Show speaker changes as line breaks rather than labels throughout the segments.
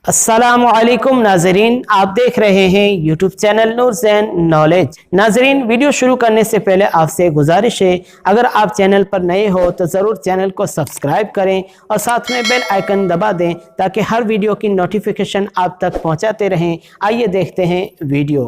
अस्सलाम वालेकुम नाजरीन, आप देख रहे हैं यूट्यूब चैनल नूर ज़ैन नॉलेज। नाजरीन, वीडियो शुरू करने से पहले आपसे गुजारिश है, अगर आप चैनल पर नए हो तो ज़रूर चैनल को सब्सक्राइब करें और साथ में बेल आइकन दबा दें ताकि हर वीडियो की नोटिफिकेशन आप तक पहुंचाते रहें। आइए देखते हैं वीडियो।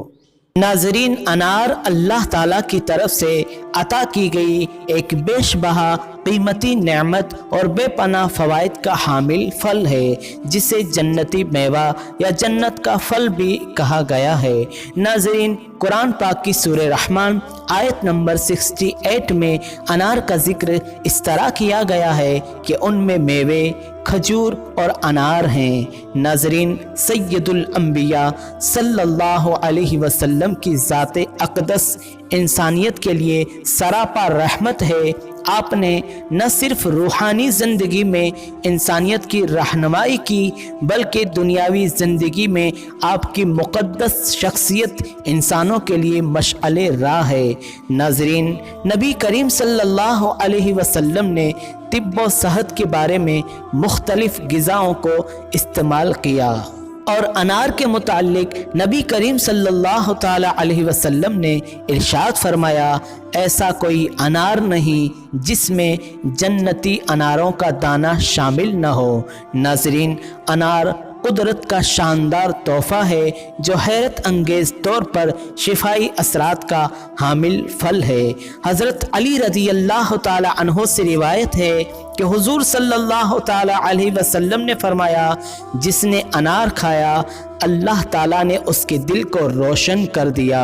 नाजरीन, अनार अल्लाह ताला की तरफ से अता की गई एक बेशबहा कीमती नेमत और बेपनाह फ़वाइद का हामिल फल है, जिसे जन्नती मेवा या जन्नत का फल भी कहा गया है। नाज़रीन, कुरान पाक की सूरह रहमान आयत नंबर 68 में अनार का जिक्र इस तरह किया गया है कि उनमें मेवे, खजूर और अनार हैं। नाज़रीन, सैयदुल अंबिया सल्लल्लाहु अलैहि वसल्लम की ज़ाते अक़दस इंसानियत के लिए सरापा रहमत है। आपने न सिर्फ रूहानी ज़िंदगी में इंसानियत की रहनुमाई की, बल्कि दुनियावी ज़िंदगी में आपकी मुक़द्दस शख्सियत इंसानों के लिए मशअले राह है। नाज़रीन, नबी करीम सल्लल्लाहु अलैहि वसल्लम ने तिब्ब व सेहत के बारे में मुख्तलिफ ग़िज़ाओं को इस्तेमाल किया और अनार के मुताल्लिक नबी करीम सल्लल्लाहु ताला अलैहि वसल्लम ने इरशाद फरमाया, ऐसा कोई अनार नहीं जिसमें जन्नती अनारों का दाना शामिल न हो। नाज़रीन, अनार कुदरत का शानदार तोहफ़ा है जो हैरत अंगेज़ तौर पर शिफाई असरात का हामिल फल है। हज़रत अली रज़ी अल्लाह ताला अन्हो से रिवायत है कि हुज़ूर सल्लल्लाहु ताला अलैहि वसल्लम ने फरमाया, जिसने अनार खाया अल्लाह ताला ने उसके दिल को रोशन कर दिया।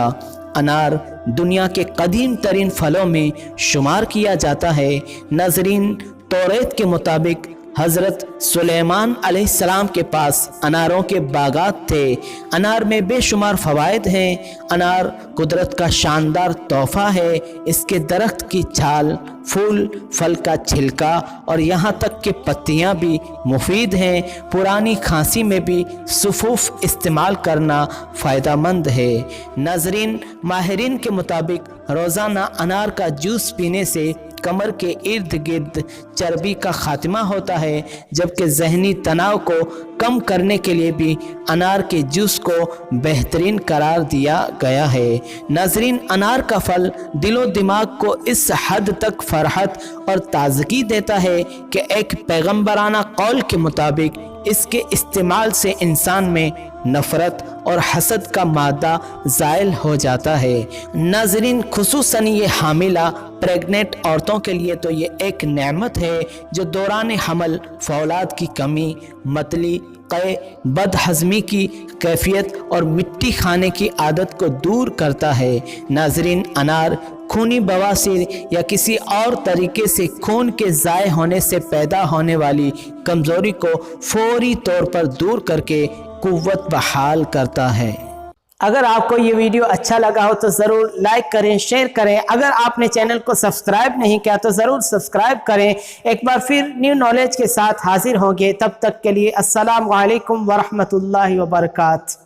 अनार दुनिया के कदीम तरीन फलों में शुमार किया जाता है। नाज़रीन, तौरात के मुताबिक हज़रत सुलेमान अलैहिस्सलाम के पास अनारों के बागात थे। अनार में बेशुमार फ़वाइद हैं। अनार कुदरत का शानदार तोहफ़ा है। इसके दरख्त की छाल, फूल, फल का छिलका और यहाँ तक कि पत्तियाँ भी मुफीद हैं। पुरानी खांसी में भी सुफूफ इस्तेमाल करना फ़ायदेमंद है। नाज़रीन, माहिरीन के मुताबिक रोज़ाना अनार का जूस पीने से कमर के इर्द गिर्द चर्बी का खात्मा होता है, जबकि जहनी तनाव को कम करने के लिए भी अनार के जूस को बेहतरीन करार दिया गया है। नाज़रीन, अनार का फल दिलो दिमाग को इस हद तक फरहत और ताजगी देता है कि एक पैगम्बराना कौल के मुताबिक इसके इस्तेमाल से इंसान में नफ़रत और हसद का मादा ज़ायल हो जाता है। नाज़रीन, खुसूसन ये हामिला प्रेग्नेंट औरतों के लिए तो ये एक नेमत है जो दौरान हमल फौलाद की कमी, मतली, क़े, बदहज़मी की कैफियत और मिट्टी खाने की आदत को दूर करता है। नाज़रीन, अनार खूनी बवासीर या किसी और तरीके से खून के ज़ाय होने से पैदा होने वाली कमज़ोरी को फौरी तौर पर दूर करके कुव्वत बहाल करता है। अगर आपको ये वीडियो अच्छा लगा हो तो ज़रूर लाइक करें, शेयर करें। अगर आपने चैनल को सब्सक्राइब नहीं किया तो ज़रूर सब्सक्राइब करें। एक बार फिर न्यू नॉलेज के साथ हाजिर होंगे, तब तक के लिए अस्सलाम वालेकुम वरहमतुल्लाहि वबरकातुहू।